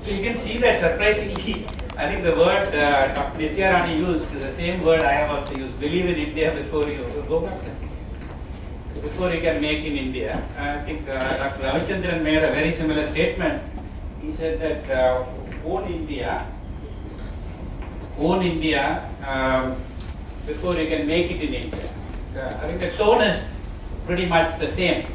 So you can see that surprisingly, I think the word Dr. Nitya Rani used, the same word I have also used, believe in India before you go back. Before you can make in India. I think Dr. Ravichandran made a very similar statement. He said that own India before you can make it in India. I think the tone is pretty much the same.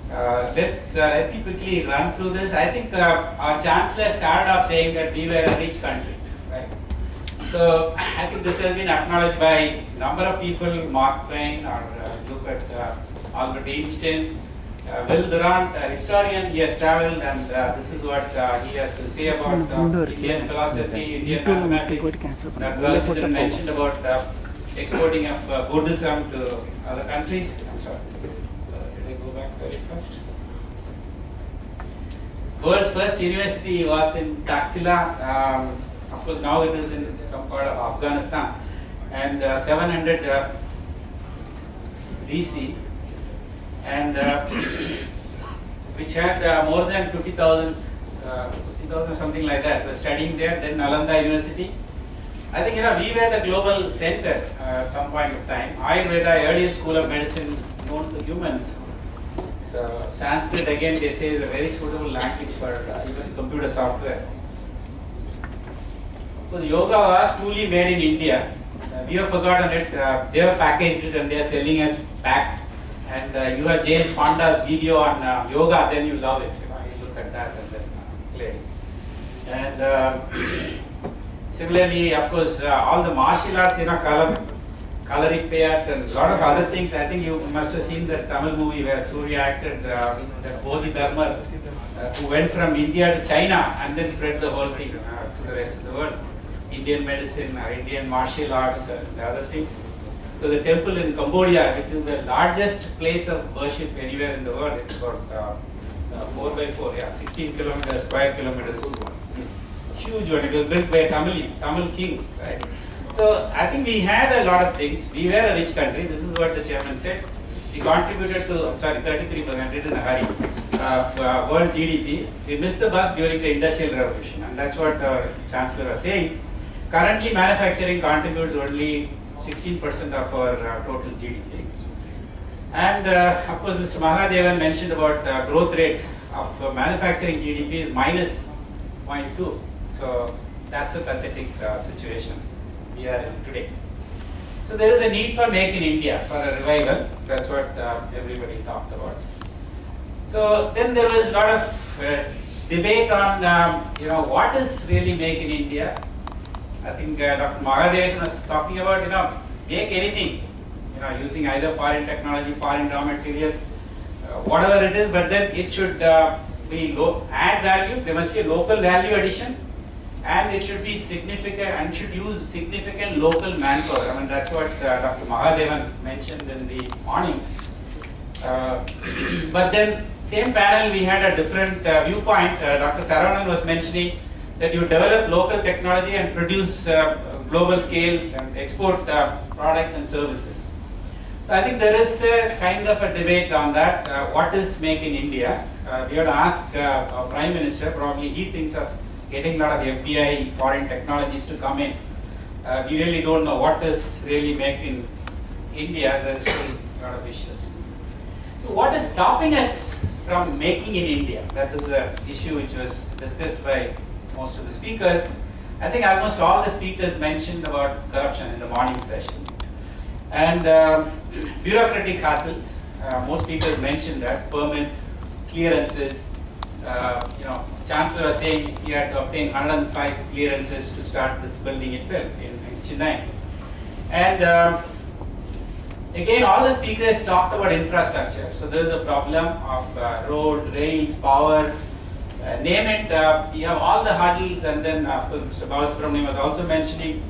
Let me quickly run through this. I think our Chancellor started off saying that we were a rich country, right? So I think this has been acknowledged by a number of people, Mark Twain, or look at Albert Einstein, Will Durant, a historian. He has traveled, and this is what he has to say about Indian philosophy, Indian mathematics. Dr. Ravichandran mentioned about exporting of Buddhism to other countries. I'm sorry. Very first. World's first university was in Taxila. Of course, now it is in some part of Afghanistan. And 700 BC, and which had more than 50,000 something like that were studying there. Then Nalanda University. I think we were the global center at some point of time. Ayurveda, earliest school of medicine known to humans. So Sanskrit, again, they say is a very suitable language for even computer software. Because yoga was truly made in India. We have forgotten it. They have packaged it and they are selling as pack. And you have James Panda's video on yoga, then you love it. You look at that and then play. And similarly, of course, all the martial arts, Kalaripayat and a lot of other things. I think you must have seen that Tamil movie where Surya acted that Bodhidharma who went from India to China and then spread the whole thing to the rest of the world. Indian medicine, Indian martial arts and other things. So the temple in Cambodia, which is the largest place of worship anywhere in the world, it's about 4 by 4, 16 kilometers, square kilometers. Huge one. It was built by a Tamil king, right? So I think we had a lot of things. We were a rich country. This is what the chairman said. We contributed to, 33%, did in a hurry, of world GDP. We missed the bus during the Industrial Revolution, and that's what our Chancellor was saying. Currently, manufacturing contributes only 16% of our total GDP. And of course, Mr. Mahadevan mentioned about growth rate of manufacturing GDP is minus 0.2. So that's a pathetic situation we are in today. So there is a need for Make in India, for a revival. That's what everybody talked about. So then there was a lot of debate on what is really Make in India. I think Dr. Mahadevan was talking about make anything, using either foreign technology, foreign raw material, whatever it is, but then it should be add value. There must be a local value addition. And it should be significant and should use significant local manpower. I mean, that's what Dr. Mahadevan mentioned in the morning. But then, same panel, we had a different viewpoint. Dr. Saravanan was mentioning that you develop local technology and produce global scales and export products and services. So I think there is a kind of a debate on that. What is Make in India? We have to ask our Prime Minister. Probably he thinks of getting a lot of FDI, foreign technologies to come in. We really don't know what is really Make in India. There is still a lot of issues. So what is stopping us from making in India? That is the issue which was discussed by most of the speakers. I think almost all the speakers mentioned about corruption in the morning session. And bureaucratic hassles. Most speakers mentioned that, permits, clearances. Chancellor was saying he had to obtain 105 clearances to start this building itself in Chennai. And again, all the speakers talked about infrastructure. So there is a problem of road, rails, power, name it. We have all the hurdles, and then of course Mr. Balasubramanian was also mentioning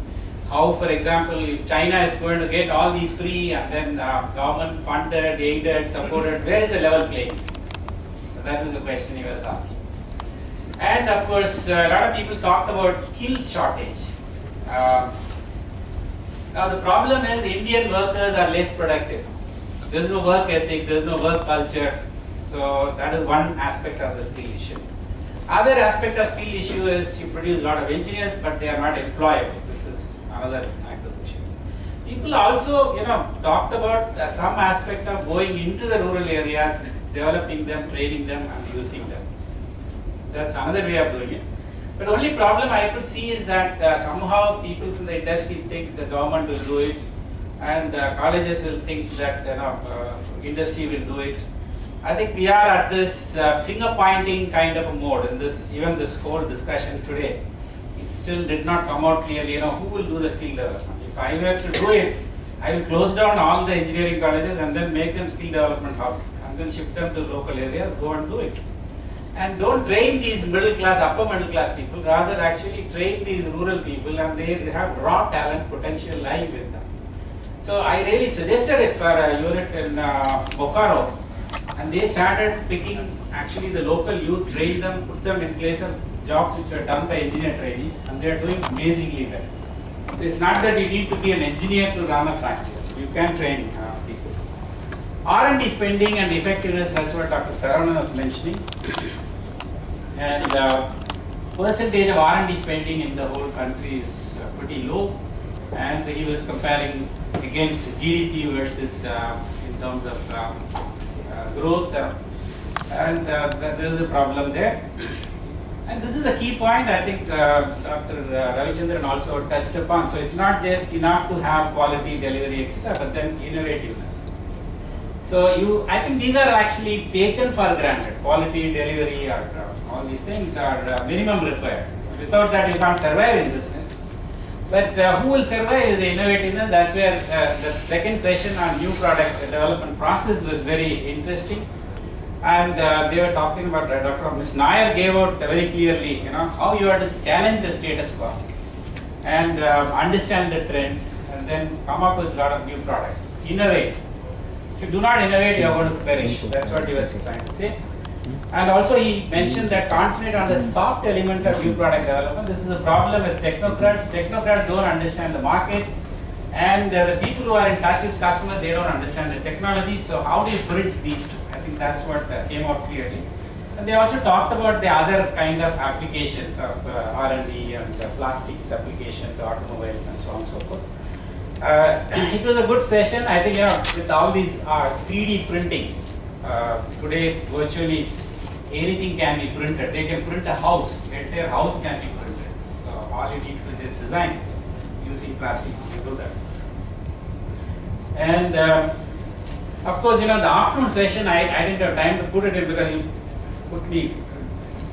how, for example, if China is going to get all these free and then government funded, aided, supported, where is the level playing field? That was the question he was asking. And of course, a lot of people talked about skills shortage. Now the problem is Indian workers are less productive. There is no work ethic, there is no work culture. So that is one aspect of the skill issue. Other aspect of skill issue is you produce a lot of engineers, but they are not employable. This is another acquisition. People also, talked about some aspect of going into the rural areas, developing them, training them, and using them. That's another way of doing it. But only problem I could see is that somehow people from the industry think the government will do it, and colleges will think that industry will do it. I think we are at this finger pointing kind of a mode in this, even this whole discussion today. It still did not come out clearly, who will do the skill development. If I were to do it, I will close down all the engineering colleges and then make them skill development hubs and then shift them to local areas, go and do it. And don't train these middle class, upper middle class people, rather actually train these rural people, and they have raw talent potential lying with them. So I really suggested it for a unit in Bokaro, and they started picking actually the local youth, train them, put them in place of jobs which were done by engineer trainees, and they are doing amazingly well. It's not that you need to be an engineer to run a factory. You can train people. R&D spending and effectiveness, that's what Dr. Saravanan was mentioning. And percentage of R&D spending in the whole country is pretty low. And he was comparing against GDP versus in terms of growth. And there is a problem there. And this is a key point I think Dr. Ravichandran also touched upon. So it's not just enough to have quality, delivery, etc., but then innovativeness. So I think these are actually taken for granted. Quality, delivery, or all these things are minimum required. Without that, you can't survive in business. But who will survive is the innovativeness. That's where the second session on new product development process was very interesting. And they were talking about, Dr. Ms. Nair gave out very clearly, how you have to challenge the status quo and understand the trends and then come up with a lot of new products. Innovate. If you do not innovate, you are going to perish. That's what he was trying to say. And also he mentioned that concentrate on the soft elements of new product development. This is a problem with technocrats. Technocrats don't understand the markets, and the people who are in touch with customers, they don't understand the technology. So how do you bridge these two? I think that's what came out clearly. And they also talked about the other kind of applications of R&D and plastics application to automobiles and so on and so forth. It was a good session. I think with all these 3D printing, today virtually anything can be printed. They can print a house, entire house can be printed. So all you need to do is design using plastic to do that. And of course, the afternoon session, I didn't have time to put it in because you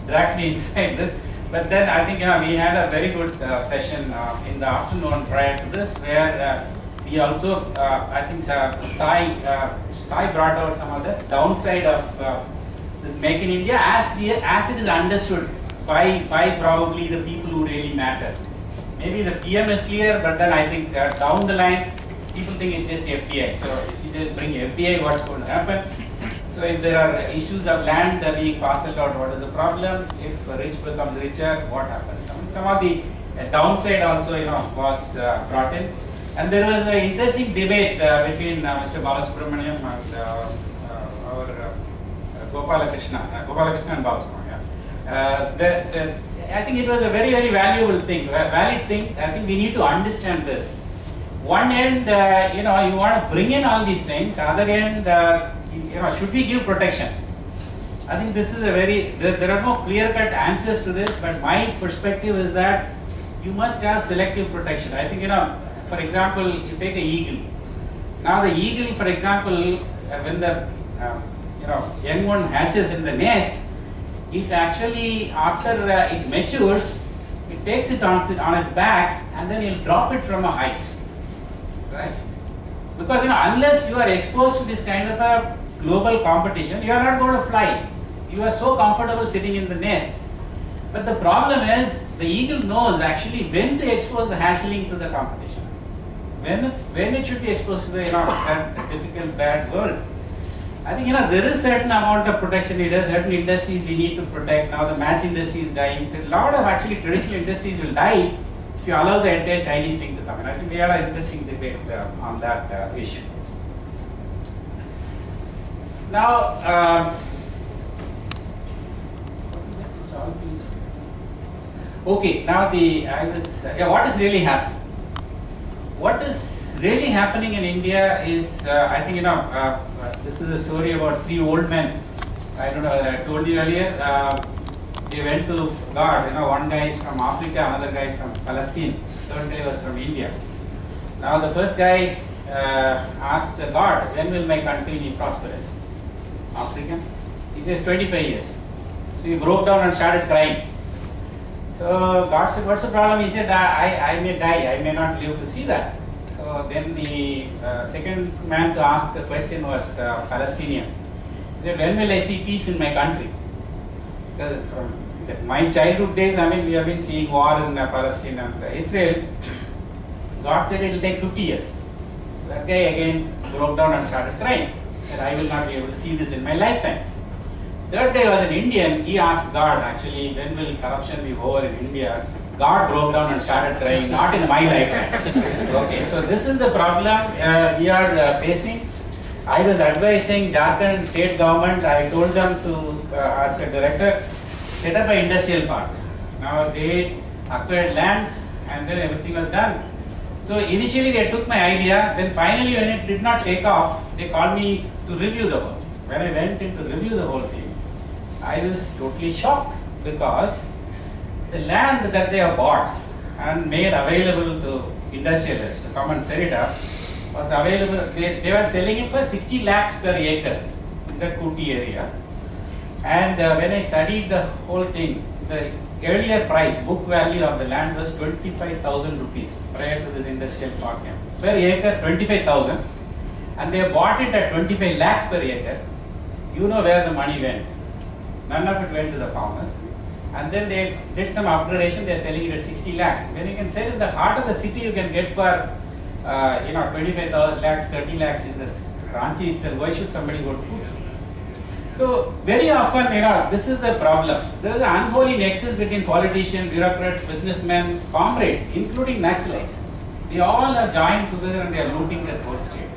dragged me inside this. But then I think we had a very good session in the afternoon prior to this, where we also, I think Sai brought out some of the downside of this Make in India as it is understood by probably the people who really matter. Maybe the PM is clear, but then I think down the line, people think it's just FDI. So if you just bring FDI, what's going to happen? So if there are issues of land being parceled out, what is the problem? If rich becomes richer, what happens? Some of the downside also, was brought in. And there was an interesting debate between Mr. Balasubramaniam and our Gopalakrishna and Balasubramaniam. I think it was a very, very valuable thing, valid thing. I think we need to understand this. One end, you want to bring in all these things. Other end, should we give protection? I think this is there are no clear-cut answers to this, but my perspective is that you must have selective protection. I think, for example, you take an eagle. Now the eagle, for example, when the, young one hatches in the nest, it actually, after it matures, it takes it on its back and then it'll drop it from a height, right? Because, unless you are exposed to this kind of a global competition, you are not going to fly. You are so comfortable sitting in the nest. But the problem is, the eagle knows actually when to expose the hatchling to the competition. When it should be exposed to the, that difficult, bad world. I think, there is certain amount of protection needed. Certain industries we need to protect. Now the match industry is dying. So a lot of actually traditional industries will die if you allow the entire Chinese thing to come in. I think we had an interesting debate on that issue. Now, it's all Okay, now what is really happening? What is really happening in India is, I think this is a story about three old men. I don't know whether I told you earlier. They went to God. One guy is from Africa, another guy from Palestine, third guy was from India. Now the first guy asked God, when will my country be prosperous? African. He says 25 years. So he broke down and started crying. So God said, what's the problem? He said, I may die, I may not live to see that. So then the second man to ask the question was Palestinian. He said, when will I see peace in my country? Because from my childhood days, we have been seeing war in Palestine and Israel. God said it will take 50 years. That guy again broke down and started crying. That I will not be able to see this in my lifetime. Third guy was an Indian. He asked God, actually, when will corruption be over in India? God broke down and started crying, not in my lifetime. Okay, so this is the problem we are facing. I was advising Jharkhand state government. I told them to, as a director, set up an industrial park. Now they acquired land and then everything was done. So initially they took my idea, then finally when it did not take off, they called me to review the whole. When I went in to review the whole thing, I was totally shocked because the land that they have bought and made available to industrialists to come and set it up was available. They were selling it for 60 lakhs per acre in that Kuti area. And when I studied the whole thing, the earlier price, book value of the land was 25,000 rupees prior to this industrial park. Per acre, 25,000. And they bought it at 25 lakhs per acre. You know where the money went. None of it went to the farmers. And then they did some upgradation, they are selling it at 60 lakhs. When you can sell in the heart of the city, you can get for 25 lakhs, 30 lakhs in this Ranchi itself. Why should somebody go to Pune? So very often, this is the problem. There is an unholy nexus between politicians, bureaucrats, businessmen, comrades, including Naxalites. They all are joined together and they are looting the whole state.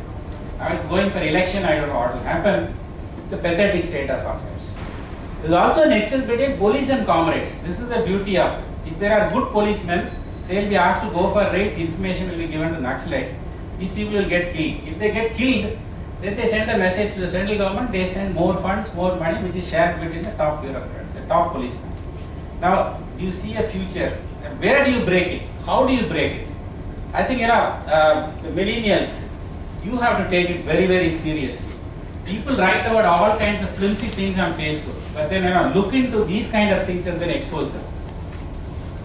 Now it's going for election, I don't know what will happen. It's a pathetic state of affairs. There is also a nexus between police and comrades. This is the beauty of it. If there are good policemen, they will be asked to go for raids, information will be given to Naxalites. These people will get killed. If they get killed, then they send a message to the central government, they send more funds, more money, which is shared between the top bureaucrats, the top policemen. Now, do you see a future? Where do you break it? How do you break it? I think, the millennials, you have to take it very, very seriously. People write about all kinds of flimsy things on Facebook, but then, look into these kind of things and then expose them.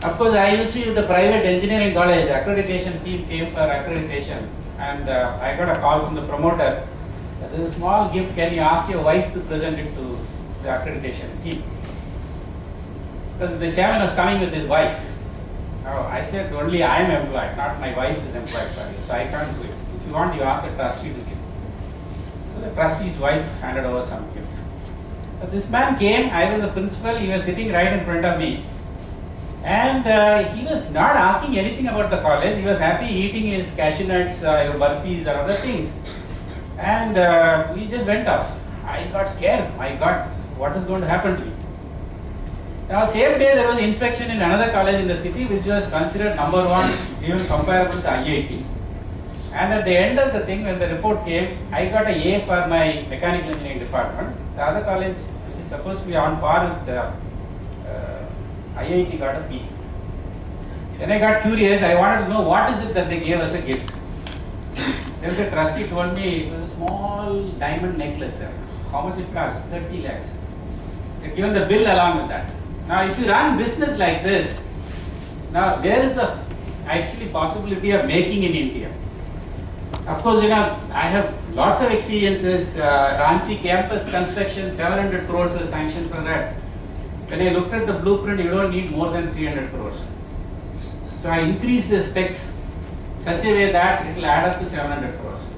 Of course, I used to use the private engineering college, accreditation team came for accreditation, and I got a call from the promoter. There is a small gift, can you ask your wife to present it to the accreditation team? Because the chairman was coming with his wife. Now, I said only I am employed, not my wife is employed for you, so I can't do it. If you want, you ask the trustee to give. So the trustee's wife handed over some gift. But this man came, I was the principal, he was sitting right in front of me. And he was not asking anything about the college, he was happy eating his cashew nuts, burfis or other things. And we just went off. I got scared. My God, what is going to happen to me? Now, same day there was inspection in another college in the city which was considered number one, even comparable to IIT. And at the end of the thing, when the report came, I got a A for my mechanical engineering department. The other college, which is supposed to be on par with the IIT, got a B. Then I got curious. I wanted to know what is it that they gave us a gift. Then the trustee told me it was a small diamond necklace. How much it cost? 30 lakhs. They given the bill along with that. Now, if you run business like this, now there is a actually possibility of making in India. Of course, I have lots of experiences. Ranchi campus construction, 700 crores was sanctioned for that. When I looked at the blueprint, you don't need more than 300 crores. So I increased the specs such a way that it will add up to 700 crores.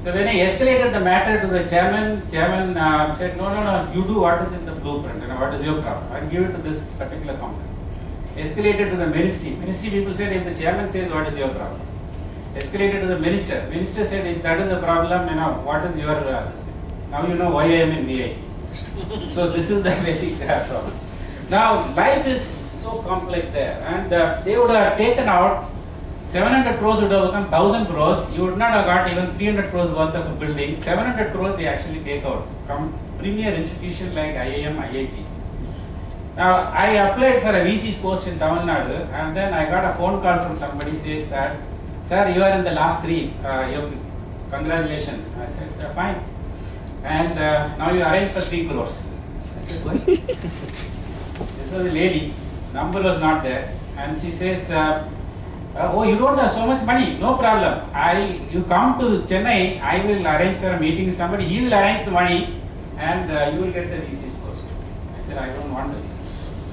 So when I escalated the matter to the chairman said, no, you do what is in the blueprint, what is your problem? I will give it to this particular company. Escalated to the ministry. Ministry people said, if the chairman says, what is your problem? Escalated to the minister. Minister said, if that is the problem, what is your now you know why I am in VIT. So this is the basic problem. Now life is so complex there. And they would have taken out 700 crores would have become 1000 crores. You would not have got even 300 crores worth of a building. 700 crores they actually take out from premier institutions like IIM, IITs. Now, I applied for a VC's post in Tamil Nadu, and then I got a phone call from somebody says that, sir, you are in the last three. Congratulations. I said, fine. And now you arrange for 3 crores. I said, what? This was a lady. Number was not there, and she says, oh, you don't have so much money. No problem. You come to Chennai. I will arrange for a meeting with somebody. He will arrange the money, and you will get the VC's post. I said, I don't want the VC's post.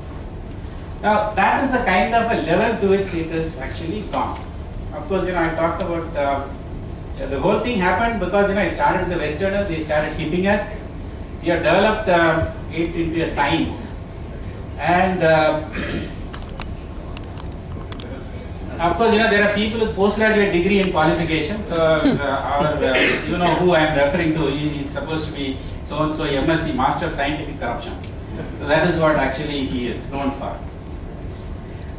Now, that is the kind of a level to which it is actually gone. Of course, I talked about the whole thing happened because it started with the Westerners. They started keeping us. We have developed it into a science, and of course, there are people with postgraduate degree in qualification. So, you know who I am referring to. He is supposed to be so and so MSc, Master of Scientific Corruption. So that is what actually he is known for.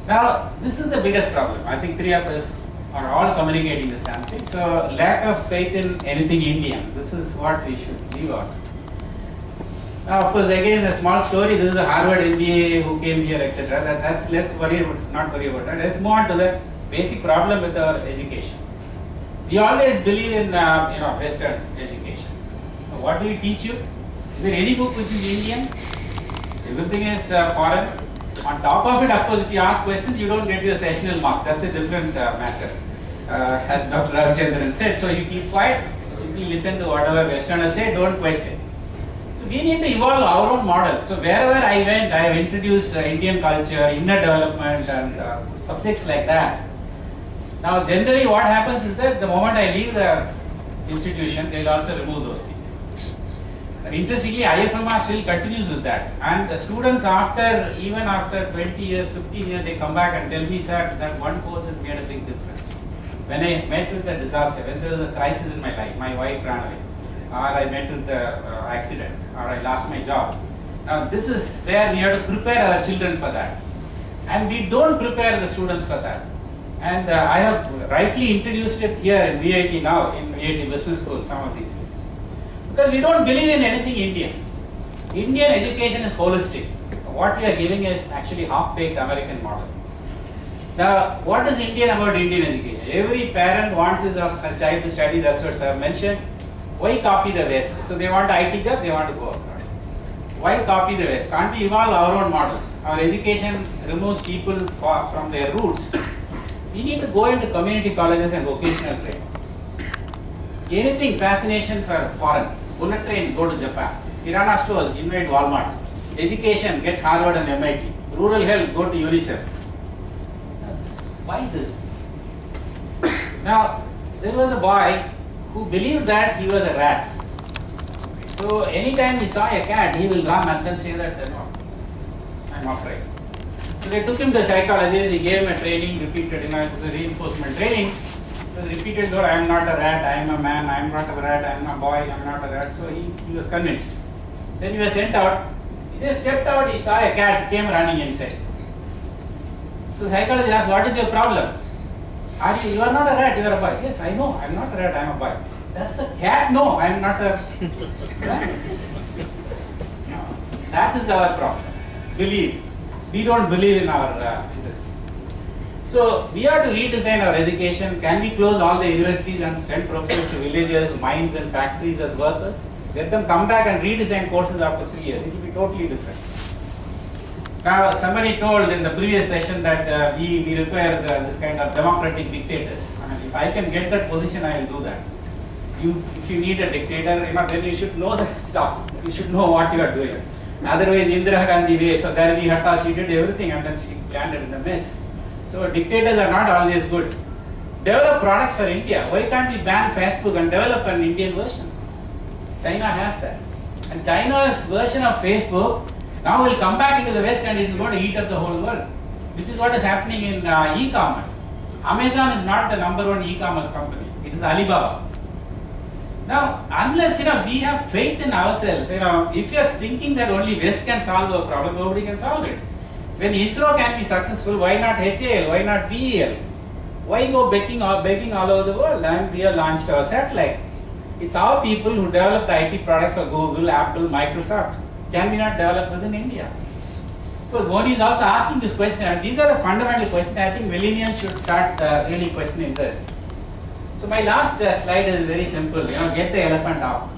Now, this is the biggest problem. I think three of us are all communicating the same thing. So, lack of faith in anything Indian. This is what we should leave out. Now, of course, again, a small story. This is a Harvard MBA who came here, etc. That let's not worry about that. Let's move on to the basic problem with our education. We always believe in Western education. Now, what do we teach you? Is there any book which is Indian? Everything is foreign. On top of it, of course, if you ask questions, you don't get your sessional marks. That's a different matter, as Dr. Ravichandran said. So you keep quiet, simply listen to whatever Westerners say, don't question. We need to evolve our own model. So wherever I went, I have introduced Indian culture, inner development, and subjects like that. Now, generally, what happens is that the moment I leave the institution, they will also remove those things. And interestingly, IFMR still continues with that. And the students, even after 20 years, 15 years, they come back and tell me, sir, that one course has made a big difference. When I met with a disaster, when there was a crisis in my life, my wife ran away, or I met with the accident, or I lost my job. Now, this is where we have to prepare our children for that. And we don't prepare the students for that. And I have rightly introduced it here in VIT now, in VIT Business School, some of these things. Because we don't believe in anything Indian. Indian education is holistic. What we are giving is actually half-baked American model. Now, what is Indian about Indian education? Every parent wants his child to study, that's what I mentioned. Why copy the West? So they want IT job, they want to go abroad. Why copy the West? Can't we evolve our own models? Our education removes people from their roots. We need to go into community colleges and vocational training. Anything, fascination for foreign. Bullet train, go to Japan. Kirana stores, invade Walmart. Education, get Harvard and MIT. Rural health, go to UNICEF. Why this? Now, there was a boy who believed that he was a rat. So anytime he saw a cat, he will run and then say that, no, I'm afraid. So they took him to a psychologist, he gave him a training, repeated, the reinforcement training. He was repeated, I am not a rat, I am a man, I am not a rat, I am a boy, I am not a rat. So he was convinced. Then he was sent out. He just stepped out, he saw a cat, came running inside. So the psychologist asked, what is your problem? You are not a rat, you are a boy. Yes, I know, I am not a rat, I am a boy. Does the cat know I am not a rat? No. That is our problem. Believe. We don't believe in our industry. So we have to redesign our education. Can we close all the universities and send professors to villages, mines and factories as workers? Let them come back and redesign courses after 3 years. It will be totally different. Now, somebody told in the previous session that we require this kind of democratic dictators. I mean, if I can get that position, I will do that. If you need a dictator, then you should know the stuff. You should know what you are doing. Otherwise, Indira Gandhi way, so there we Hatta, she did everything and then she landed in the mess. So dictators are not always good. Develop products for India. Why can't we ban Facebook and develop an Indian version? China has that. And China's version of Facebook now will come back into the West and it is going to eat up the whole world, which is what is happening in e-commerce. Amazon is not the #1 e-commerce company. It is Alibaba. Now, unless we have faith in ourselves, if you are thinking that only West can solve a problem, nobody can solve it. When ISRO can be successful, why not HAL? Why not VEL? Why go begging all over the world? And we have launched our satellite. It's our people who develop the IT products for Google, Apple, Microsoft. Can we not develop within India? Because Modi is also asking this question, and these are the fundamental questions. I think millennials should start really questioning this. So my last slide is very simple. Get the elephant out.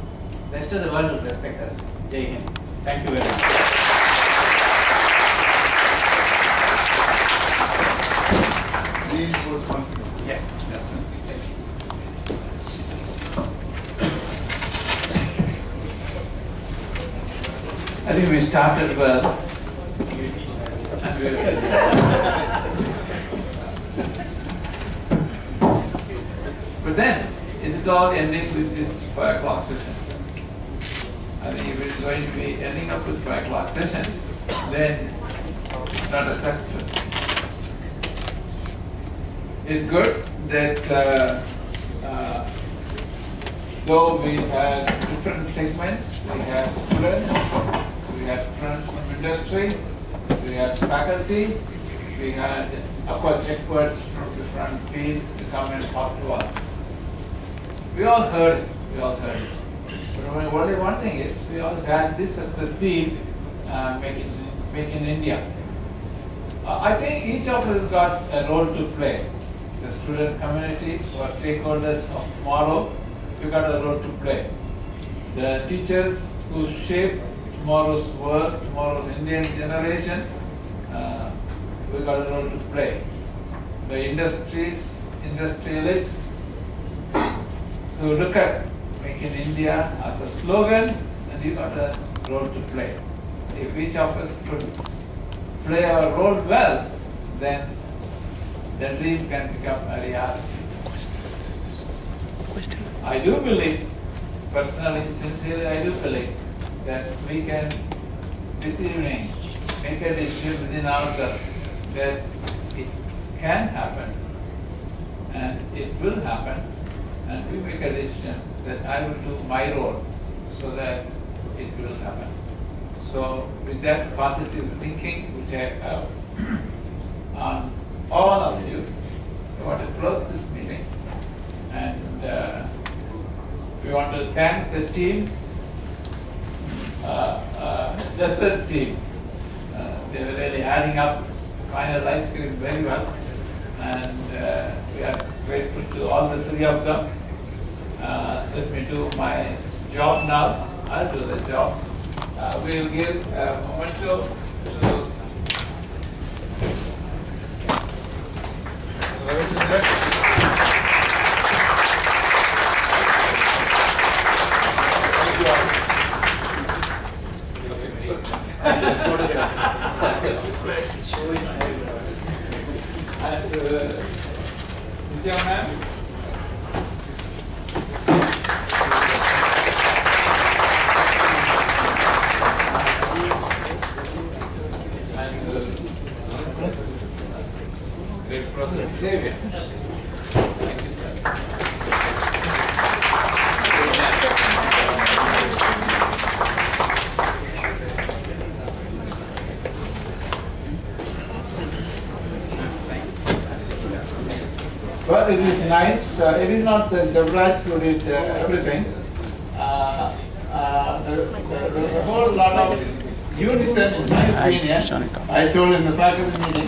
The rest of the world will respect us. Jai Hind. Thank you very much. Reinforce confidence. Yes, that's it. I think we started well. And but then, is it all ending with this 5 o'clock session? I think if it's going to be ending up with 5 o'clock session, then it's not a success. It's good that though we had different segments, we had students, we had friends from industry, we had faculty, we had, of course, experts from different fields to come and talk to us. We all heard it, But only one thing is, we all had this as the theme, Make in India. I think each of us got a role to play. The student community, or stakeholders of tomorrow, we got a role to play. The teachers who shape tomorrow's world, tomorrow's Indian generation, we got a role to play. The industrialists who look at Make in India as a slogan, and you got a role to play. If each of us could play our role well, then the dream can become a reality. I do believe, personally, sincerely, I do believe that we can, this evening, make a decision within ourselves that it can happen and it will happen, and we make a decision that I will do my role so that it will happen. So with that positive thinking which I have on all of you, I want to close this meeting, and we want to thank the team, desert team. They were really adding up final ice cream very well, and we are grateful to all the 3 of them. Let me do my job now. I'll do the job. We will give a memento to Vidya ma'am. Great process, Xavier. Thank you, sir. But it is nice. It is not the brush to read everything. The whole lot of unison, in my opinion, I told in the faculty meeting.